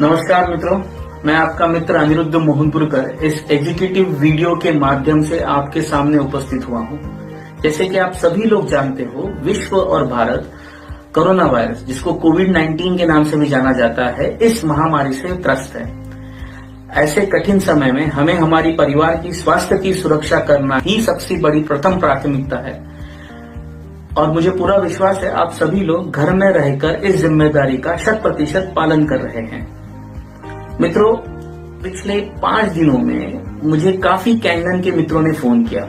नमस्कार मित्रों, मैं आपका मित्र अनिरुद्ध मोहनपुरकर इस एग्जीक्यूटिव वीडियो के माध्यम से आपके सामने उपस्थित हुआ हूं। जैसे कि आप सभी लोग जानते हो, विश्व और भारत कोरोना वायरस, जिसको कोविड-19 के नाम से भी जाना जाता है, इस महामारी से त्रस्त है। ऐसे कठिन समय में हमें हमारी परिवार की स्वास्थ्य की सुरक्षा करना ही सबसे बड़ी प्रथम प्राथमिकता है और मुझे पूरा विश्वास है आप सभी लोग घर में रहकर इस जिम्मेदारी का 100% पालन कर रहे हैं। मित्रों, पिछले 5 दिनों में मुझे काफी कैंगन के मित्रों ने फोन किया,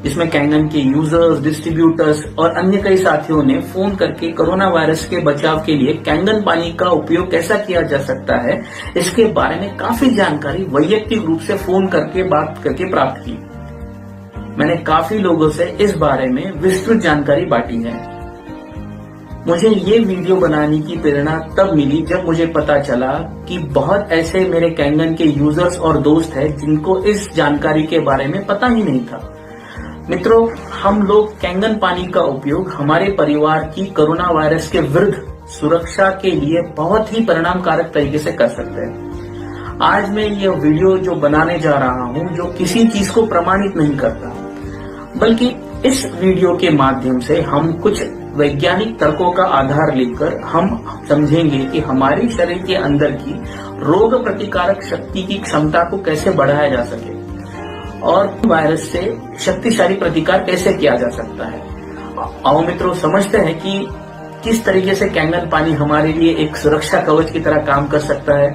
जिसमें कैंगन के यूजर्स, डिस्ट्रीब्यूटर्स और अन्य कई साथियों ने फोन करके कोरोना वायरस के बचाव के लिए कैंगन पानी का उपयोग कैसा किया जा सकता है, इसके बारे में काफी जानकारी वैयक्तिक रूप से फोन करके बात करके प्राप्त की। मैंने काफी लोगों से इस बारे में विस्तृत जानकारी बांटी है। मुझे ये वीडियो बनाने की प्रेरणा तब मिली जब मुझे पता चला कि बहुत ऐसे मेरे कैंगन के यूजर्स और दोस्त हैं जिनको इस जानकारी के बारे में पता ही नहीं था। मित्रों, हम लोग कैंगन पानी का उपयोग हमारे परिवार की कोरोना वायरस के विरुद्ध सुरक्षा के लिए बहुत ही परिणामकारक तरीके से कर सकते हैं। आज मैं यह वीडियो जो बनाने जा रहा हूं, जो किसी चीज को प्रमाणित नहीं करता, बल्कि इस वीडियो के माध्यम से हम कुछ वैज्ञानिक तर्कों का आधार लेकर हम समझेंगे कि हमारे शरीर के अंदर की रोग प्रतिकारक शक्ति की क्षमता को कैसे बढ़ाया जा सके और वायरस से शक्तिशाली प्रतिकार कैसे किया जा सकता है। आओ मित्रों, समझते हैं कि किस तरीके से कैंगन पानी हमारे लिए एक सुरक्षा कवच की तरह काम कर सकता है।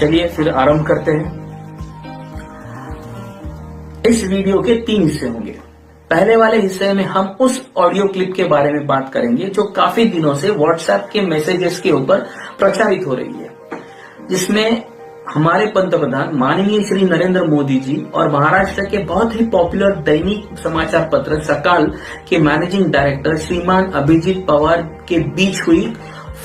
चलिए फिर आरंभ करते हैं। इस वीडियो के 3 हिस्से होंगे। पहले वाले हिस्से में हम उस ऑडियो क्लिप के बारे में बात करेंगे जो काफी दिनों से व्हाट्सएप के मैसेजेस के ऊपर प्रचारित हो रही है, जिसमें हमारे पंतप्रधान माननीय श्री नरेंद्र मोदी जी और महाराष्ट्र के बहुत ही पॉपुलर दैनिक समाचार पत्र सकाल के मैनेजिंग डायरेक्टर श्रीमान अभिजीत पवार के बीच हुई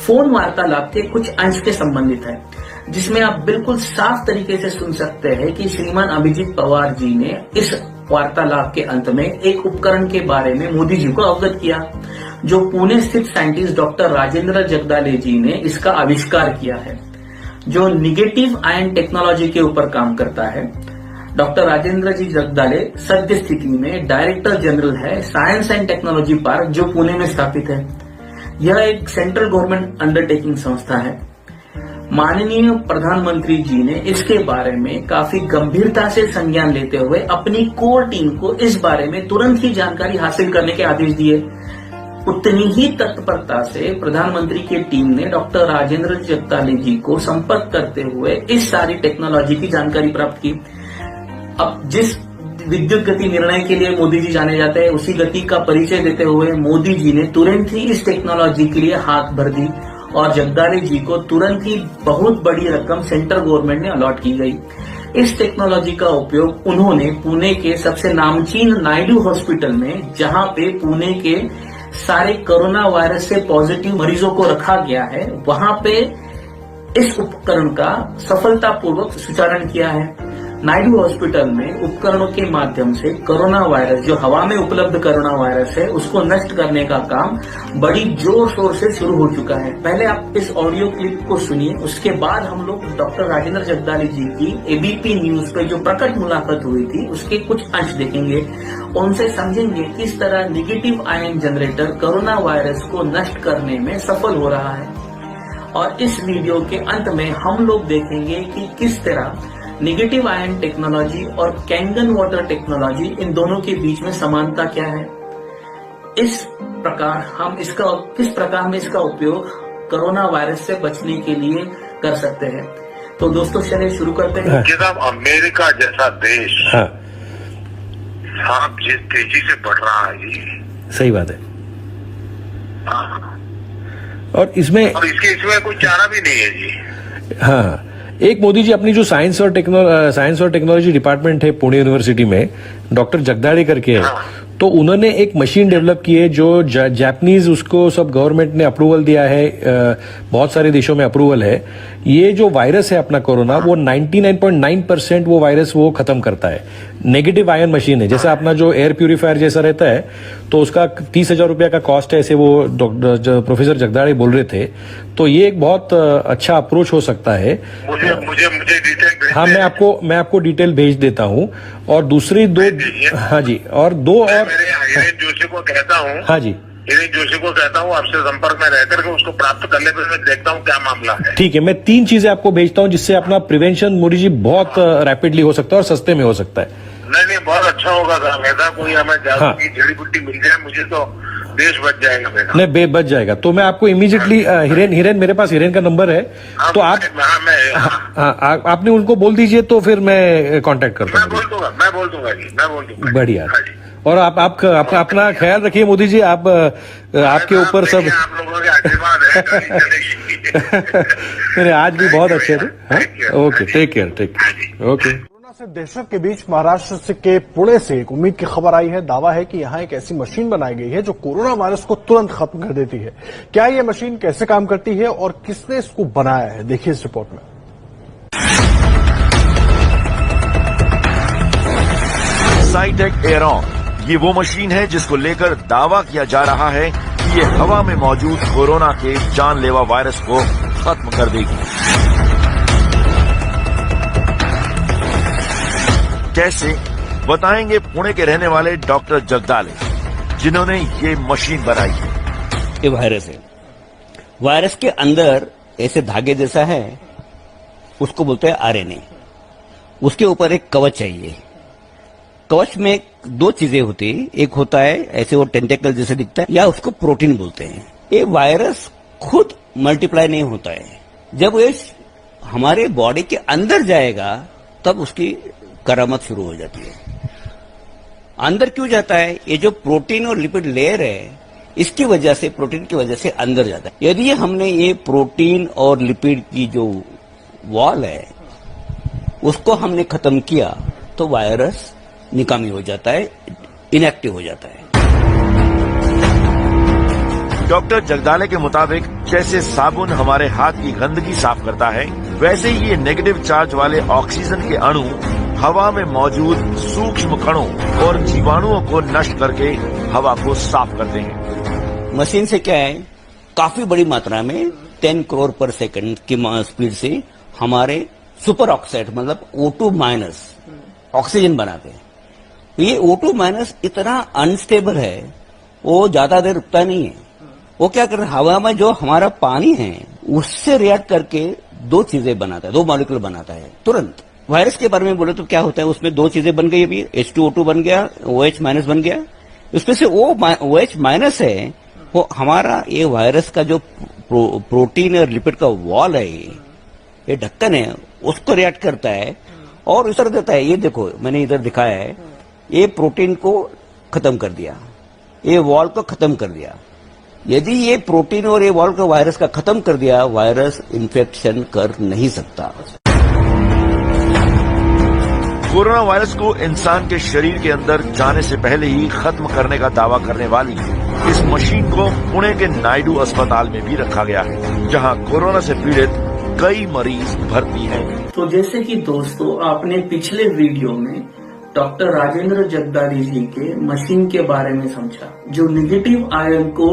फोन वार्तालाप के कुछ अंश के संबंधित है, जिसमें आप बिल्कुल साफ तरीके से सुन सकते हैं कि श्रीमान अभिजीत पवार जी ने इस वार्तालाप के अंत में एक उपकरण के बारे में मोदी जी को अवगत किया, जो पुणे स्थित साइंटिस्ट डॉक्टर राजेंद्र जगदाले जी ने इसका आविष्कार किया है, जो निगेटिव आयन टेक्नोलॉजी के ऊपर काम करता है। डॉक्टर राजेंद्र जी जगदाले सद्य स्थिति में डायरेक्टर जनरल है साइंस एंड टेक्नोलॉजी पार्क, जो पुणे में स्थापित है। यह एक सेंट्रल गवर्नमेंट अंडरटेकिंग संस्था है। माननीय प्रधानमंत्री जी ने इसके बारे में काफी गंभीरता से संज्ञान लेते हुए अपनी कोर टीम को इस बारे में तुरंत ही जानकारी हासिल करने के आदेश दिए। उतनी ही तत्परता से प्रधानमंत्री की टीम ने डॉक्टर राजेंद्र जगदाले जी को संपर्क करते हुए इस सारी टेक्नोलॉजी की जानकारी प्राप्त की। अब जिस विद्युत गति निर्णय के लिए मोदी जी जाने जाते हैं, उसी गति का परिचय देते हुए मोदी जी ने तुरंत ही इस टेक्नोलॉजी के लिए हाथ भर दी और जगदाले जी को तुरंत ही बहुत बड़ी रकम सेंट्रल गवर्नमेंट ने अलॉट की गई। इस टेक्नोलॉजी का उपयोग उन्होंने पुणे के सबसे नामचीन नायडू हॉस्पिटल में, जहां पे पुणे के सारे कोरोना वायरस से पॉजिटिव मरीजों को रखा गया है, वहां पे इस उपकरण का सफलतापूर्वक सुचारण किया है। नायडू हॉस्पिटल में उपकरणों के माध्यम से कोरोना वायरस, जो हवा में उपलब्ध कोरोना वायरस है, उसको नष्ट करने का काम बड़ी जोर शोर से शुरू हो चुका है। पहले आप इस ऑडियो क्लिप को सुनिए, उसके बाद हम लोग डॉक्टर राजेंद्र जगदाले जी की एबीपी न्यूज पे जो प्रकट मुलाकात हुई थी, उसके कुछ अंश देखेंगे। उनसे समझेंगे किस तरह negative ion generator corona virus को नष्ट करने में सफल हो रहा है। और इस वीडियो के अंत में हम लोग देखेंगे कि किस तरह निगेटिव आयन टेक्नोलॉजी और कैंगन वाटर टेक्नोलॉजी, इन दोनों के बीच में समानता क्या है। किस प्रकार हम इसका उपयोग कोरोना वायरस से बचने के लिए कर सकते हैं। तो दोस्तों, चलिए शुरू करते हैं। जनाब, अमेरिका जैसा देश सांप जिस तेजी से बढ़ रहा है जी, सही बात है। और इसमें कोई चारा भी नहीं है जी। हाँ, एक मोदी जी अपनी जो साइंस और टेक्नोलॉजी डिपार्टमेंट है पुणे यूनिवर्सिटी में, डॉक्टर जगदाले करके है, तो उन्होंने एक मशीन डेवलप की है जो जापानीज, उसको सब गवर्नमेंट ने अप्रूवल दिया है, बहुत सारे देशों में अप्रूवल है ये जो वायरस है अपना कोरोना, वो 99.9% वो वायरस वो खत्म करता है। नेगेटिव आयन मशीन है, जैसा अपना जो एयर प्यूरिफायर जैसा रहता है, तो उसका 30,000 रुपया का कॉस्ट है, ऐसे वो डॉक्टर प्रोफेसर जगदाड़े बोल रहे थे। तो ये एक बहुत अच्छा अप्रोच हो सकता है। मुझे डिटेल। हाँ, मैं आपको डिटेल भेज देता हूँ। और दूसरी दो, हाँ जी, और दो और हिरेन जोशी को कहता हूँ। हाँ जी, हिरेन जोशी को कहता हूँ आपसे संपर्क में रहकर के उसको प्राप्त करने पर मैं देखता हूँ क्या मामला है। ठीक है, मैं 3 चीजें आपको भेजता हूँ जिससे अपना प्रिवेंशन मोदी जी बहुत रैपिडली हो सकता है और सस्ते में हो सकता है। नहीं, बहुत अच्छा होगा साहब। ऐसा कोई हमें जादू जड़ी बूटी मिल जाए, मुझे तो देश बच जाएगा मेरा। नहीं, बच जाएगा। तो मैं आपको इमीडिएटली हिरेन मेरे पास हिरेन का नंबर है, तो आप आपने उनको बोल दीजिए, तो फिर मैं कांटेक्ट करता हूँ। मैं बोल दूंगा। बढ़िया। और आप अपना ख्याल रखिए मोदी जी। आप आपके ऊपर सब आप लोगों के आशीर्वाद है। आज भी बहुत अच्छे थे। Okay, take care. Okay. Corona से दहशत के बीच महाराष्ट्र के पुणे से एक उम्मीद की खबर आई है। दावा है कि यहां एक ऐसी मशीन बनाई गई है जो कोरोना वायरस को तुरंत खत्म कर देती है। क्या ये मशीन कैसे काम करती है और किसने इसको बनाया है, देखिए इस रिपोर्ट में। साइटेक एयरॉन, ये वो मशीन है जिसको लेकर दावा किया जा रहा है कि ये हवा में मौजूद कोरोना के जानलेवा वायरस को खत्म कर देगी। कैसे, बताएंगे पुणे के रहने वाले डॉक्टर जगदाले, जिन्होंने ये मशीन बनाई है। ये वायरस है, वायरस के अंदर ऐसे धागे जैसा है, उसको बोलते हैं आरएनए। उसके ऊपर एक कवच चाहिए। कवच में 2 चीजें होती है, एक होता है ऐसे वो टेंटेकल जैसे दिखता है, या उसको प्रोटीन बोलते हैं। ये वायरस खुद मल्टीप्लाई नहीं होता है। जब ये हमारे बॉडी के अंदर जाएगा तब उसकी करामत शुरू हो जाती है। अंदर क्यों जाता है? ये जो प्रोटीन और लिपिड लेयर है, इसकी वजह से, प्रोटीन की वजह से अंदर जाता है। यदि हमने ये प्रोटीन और लिपिड की जो वॉल है उसको हमने खत्म किया तो वायरस निकामी हो जाता है, इनएक्टिव हो जाता है। डॉक्टर जगदाले के मुताबिक जैसे साबुन हमारे हाथ की गंदगी साफ करता है, वैसे ही ये नेगेटिव चार्ज वाले ऑक्सीजन के अणु हवा में मौजूद सूक्ष्म कणों और जीवाणुओं को नष्ट करके हवा को साफ करते हैं। मशीन से क्या है, काफी बड़ी मात्रा में 10 करोड़ पर सेकंड की स्पीड से हमारे सुपर ऑक्साइड मतलब O2- ऑक्सीजन बनाते हैं। ये O2- इतना अनस्टेबल है, वो ज्यादा देर रुकता नहीं है। वो क्या कर रहा है, हवा में जो हमारा पानी है उससे रिएक्ट करके 2 चीजें बनाता है, 2 मॉलिक्यूल बनाता है तुरंत। वायरस के बारे में बोले तो क्या होता है, उसमें 2 चीजें बन गई, अभी H2O2 बन गया, OH- बन गया। उसमें से OH- है, वो हमारा ये वायरस का जो प्रोटीन और लिपिड का वॉल है, ये ढक्कन है, उसको रिएक्ट करता है और असर देता है। ये देखो, मैंने इधर दिखाया है, ये प्रोटीन को खत्म कर दिया, ये वॉल को खत्म कर दिया। यदि ये प्रोटीन और ये वॉल को वायरस का खत्म कर दिया, वायरस इन्फेक्शन कर नहीं सकता। कोरोना वायरस को इंसान के शरीर के अंदर जाने से पहले ही खत्म करने का दावा करने वाली इस मशीन को पुणे के नायडू अस्पताल में भी रखा गया है, जहां कोरोना से पीड़ित कई मरीज भर्ती हैं। तो जैसे कि दोस्तों, आपने पिछले वीडियो में डॉक्टर राजेंद्र जगदाले जी के मशीन के बारे में समझा, जो नेगेटिव आयन को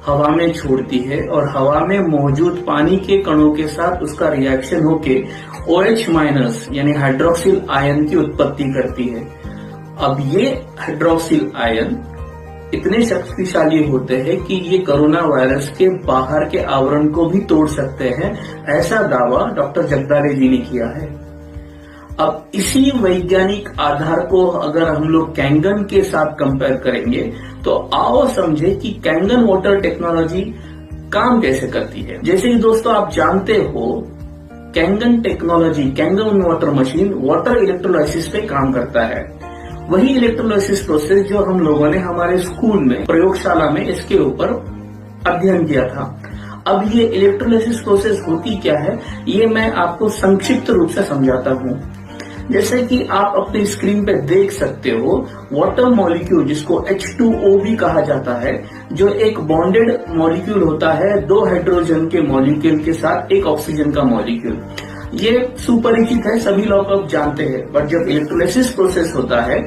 हवा में छोड़ती है और हवा में मौजूद पानी के कणों के साथ उसका रिएक्शन होके OH- यानी हाइड्रोक्सिल आयन की उत्पत्ति करती है। अब ये हाइड्रोक्सिल आयन इतने शक्तिशाली होते हैं कि ये कोरोना वायरस के बाहर के आवरण को भी तोड़ सकते हैं, ऐसा दावा डॉक्टर जगदाले जी ने किया है। अब इसी वैज्ञानिक आधार को अगर हम लोग कैंगन के साथ कंपेयर करेंगे तो आओ समझे कि कैंगन वाटर टेक्नोलॉजी काम कैसे करती है। जैसे कि दोस्तों आप जानते हो, Kangen technology, Kangen water machine water electrolysis पे काम करता है। वही इलेक्ट्रोलाइसिस प्रोसेस जो हम लोगों ने हमारे स्कूल में, प्रयोगशाला में इसके ऊपर अध्ययन किया था। अब ये इलेक्ट्रोलाइसिस प्रोसेस होती क्या है, ये मैं आपको संक्षिप्त रूप से समझाता हूँ। जैसे कि आप अपनी स्क्रीन पे देख सकते हो, वाटर मॉलिक्यूल जिसको H2O भी कहा जाता है, जो एक बॉन्डेड मॉलिक्यूल होता है दो हाइड्रोजन के मॉलिक्यूल के साथ एक ऑक्सीजन का मॉलिक्यूल। ये सुपरिचित है, सभी लोग अब जानते हैं। बट जब इलेक्ट्रोलाइसिस प्रोसेस होता है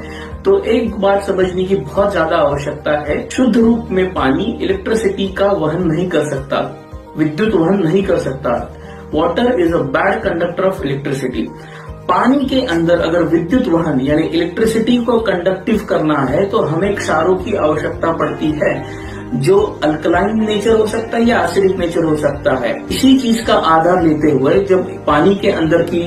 तो एक बात समझने की बहुत ज्यादा आवश्यकता है। शुद्ध रूप में पानी इलेक्ट्रिसिटी का वहन नहीं कर सकता, विद्युत वहन नहीं कर सकता। Water is a bad conductor of electricity. पानी के अंदर अगर विद्युत वहन यानी इलेक्ट्रिसिटी को कंडक्टिव करना है तो हमें क्षारों की आवश्यकता पड़ती है, जो अल्कलाइन नेचर हो सकता है या एसिडिक नेचर हो सकता है। इसी चीज का आधार लेते हुए जब पानी के अंदर की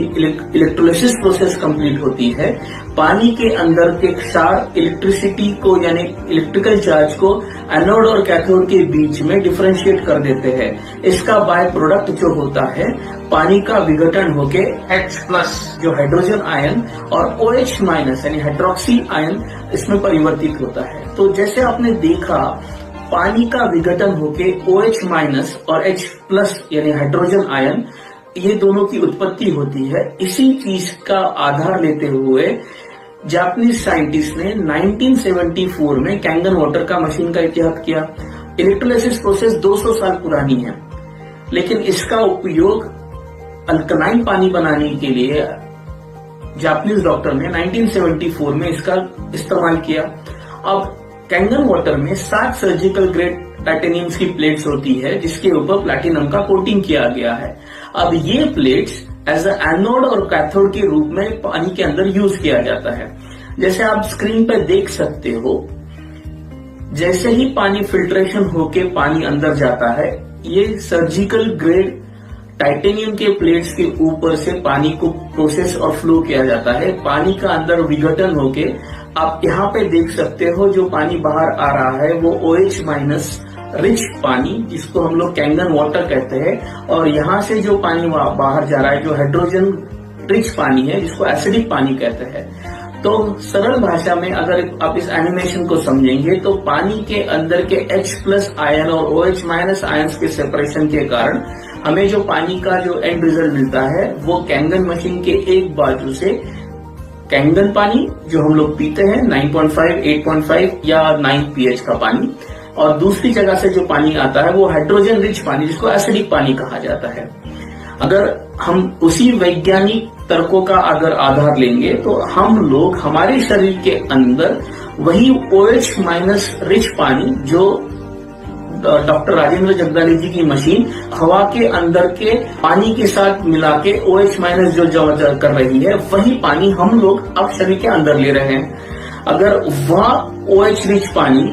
इलेक्ट्रोलाइसिस प्रोसेस कंप्लीट होती है, पानी के अंदर के क्षार इलेक्ट्रिसिटी को यानी इलेक्ट्रिकल चार्ज को एनोड और कैथोड के बीच में डिफरेंशिएट कर देते हैं। इसका बाय प्रोडक्ट जो होता है, पानी का विघटन होके H+ जो हाइड्रोजन आयन और OH- यानी हाइड्रोक्सी आयन इसमें परिवर्तित होता है। तो जैसे आपने देखा, पानी का विघटन होके OH- और H+ यानी हाइड्रोजन आयन, ये दोनों की उत्पत्ति होती है। इसी चीज का आधार लेते हुए जापानीज साइंटिस्ट ने 1974 में कैंगन वाटर का मशीन का इजाद किया। इलेक्ट्रोलाइसिस प्रोसेस 200 साल पुरानी है, लेकिन इसका उपयोग अल्कलाइन पानी बनाने के लिए जापानीज डॉक्टर ने 1974 में इसका इस्तेमाल किया। अब कैंगन वाटर में 7 सर्जिकल ग्रेड टाइटेनियम की प्लेट्स होती है, जिसके ऊपर प्लैटिनम का कोटिंग किया गया है। अब ये प्लेट्स एज अ एनोड और कैथोड के रूप में पानी के अंदर यूज किया जाता है। जैसे आप स्क्रीन पर देख सकते हो, जैसे ही पानी फिल्ट्रेशन होके पानी अंदर जाता है, ये सर्जिकल ग्रेड टाइटेनियम के प्लेट्स के ऊपर से पानी को प्रोसेस और फ्लो किया जाता है। पानी का अंदर विघटन होके आप यहाँ पे देख सकते हो, जो पानी बाहर आ रहा है वो OH- रिच पानी, जिसको हम लोग कैंगन वाटर कहते हैं, और यहाँ से जो पानी बाहर जा रहा है जो हाइड्रोजन रिच पानी है, जिसको एसिडिक पानी कहते हैं। तो सरल भाषा में अगर आप इस एनिमेशन को समझेंगे तो पानी के अंदर के H+ आयन और OH- आयन्स के सेपरेशन के कारण हमें जो पानी का जो एंड रिजल्ट मिलता है, वो कैंगन मशीन के एक बाजू से कैंगन पानी जो हम लोग पीते हैं 9.5, 8.5 या 9 pH का पानी, और दूसरी जगह से जो पानी आता है वो हाइड्रोजन रिच पानी, जिसको एसिडिक पानी कहा जाता है। अगर हम उसी वैज्ञानिक तर्कों का अगर आधार लेंगे तो हम लोग हमारे शरीर के अंदर वही OH- रिच पानी जो डॉक्टर राजेंद्र जगदाले जी की मशीन हवा के अंदर के पानी के साथ मिला के OH- जो जमा कर रही है, वही पानी हम लोग अब शरीर के अंदर ले रहे हैं। अगर वह OH रिच पानी,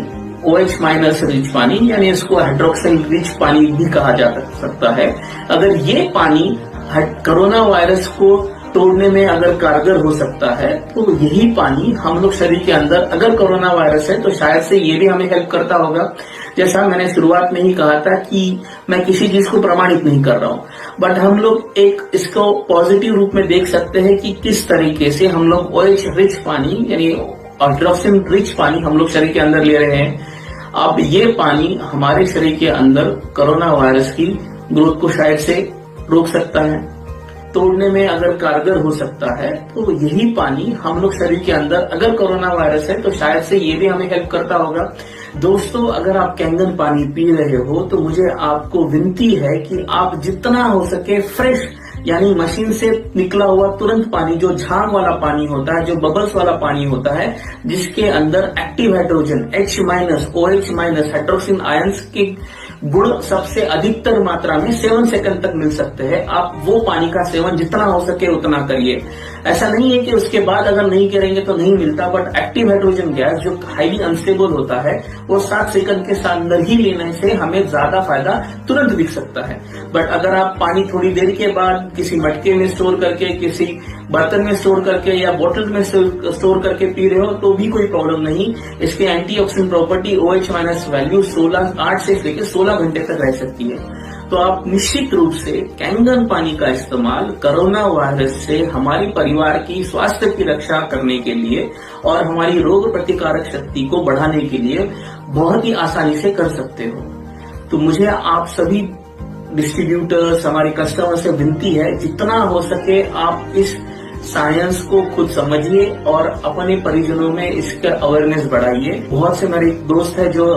OH- रिच पानी यानी इसको हाइड्रोक्सिल रिच पानी भी कहा जा सकता है, अगर ये पानी कोरोना वायरस को तोड़ने में अगर कारगर हो सकता है, तो यही पानी हम लोग शरीर के अंदर, अगर कोरोना वायरस है तो शायद से ये भी हमें हेल्प करता होगा। जैसा मैंने शुरुआत में ही कहा था कि मैं किसी चीज को प्रमाणित नहीं कर रहा हूं, बट हम लोग एक इसको पॉजिटिव रूप में देख सकते हैं कि किस तरीके से हम लोग OH रिच पानी यानी हाइड्रोक्सिन रिच पानी हम लोग शरीर के अंदर ले रहे हैं। अब ये पानी हमारे शरीर के अंदर कोरोना वायरस की ग्रोथ को शायद से रोक सकता है, तोड़ने में अगर कारगर हो सकता है, तो यही पानी हम लोग शरीर के अंदर, अगर कोरोना वायरस है तो शायद से ये भी हमें हेल्प करता होगा। दोस्तों, अगर आप कैंगन पानी पी रहे हो तो मुझे आपको विनती है कि आप जितना हो सके फ्रेश यानी मशीन से निकला हुआ तुरंत पानी, जो झाग वाला पानी होता है, जो बबल्स वाला पानी होता है, जिसके अंदर active hydrogen H- OH- hydroxide ions के गुण सबसे अधिकतर मात्रा में 7 सेकंड तक मिल सकते हैं, आप वो पानी का सेवन जितना हो सके उतना करिए। ऐसा नहीं है कि उसके बाद अगर नहीं करेंगे तो नहीं मिलता, बट एक्टिव हाइड्रोजन गैस जो हाईली अनस्टेबल होता है, वो 7 सेकंड के अंदर ही लेने से हमें ज्यादा फायदा तुरंत दिख सकता है। बट अगर आप पानी थोड़ी देर के बाद किसी मटके में स्टोर करके, किसी बर्तन में स्टोर करके या बोतल में स्टोर करके पी रहे हो तो भी कोई प्रॉब्लम नहीं। इसके एंटीऑक्सीडेंट प्रॉपर्टी OH- वैल्यू 8 से लेकर 16 घंटे तक रह सकती है। तो आप निश्चित रूप से कैंगन पानी का इस्तेमाल कोरोना वायरस से हमारे परिवार की स्वास्थ्य की रक्षा करने के लिए और हमारी रोग प्रतिकारक शक्ति को बढ़ाने के लिए बहुत ही आसानी से कर सकते हो। तो मुझे आप सभी डिस्ट्रीब्यूटर्स, हमारे कस्टमर से विनती है, जितना हो सके आप इस साइंस को खुद समझिए और अपने परिजनों में इसका अवेयरनेस बढ़ाइए। बहुत से मेरे दोस्त हैं जो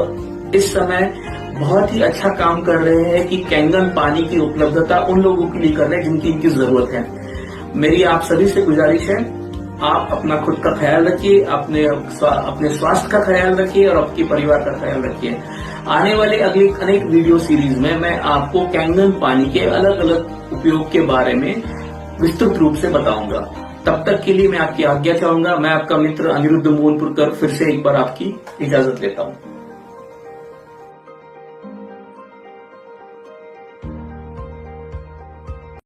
इस समय बहुत ही अच्छा काम कर रहे हैं कि कैंगन पानी की उपलब्धता उन लोगों के लिए कर रहे हैं जिनकी इनकी जरूरत है। मेरी आप सभी से गुजारिश है, आप अपना खुद का ख्याल रखिए, अपने स्वास्थ्य का ख्याल रखिए और आपके परिवार का ख्याल रखिए। आने वाले अगले अनेक वीडियो सीरीज में मैं आपको कैंगन पानी के अलग अलग उपयोग के बारे में विस्तृत रूप से बताऊंगा। तब तक के लिए मैं आपकी आज्ञा चाहूंगा। मैं आपका मित्र अनिरुद्ध मोहनपुरकर फिर से एक बार आपकी इजाजत लेता हूं।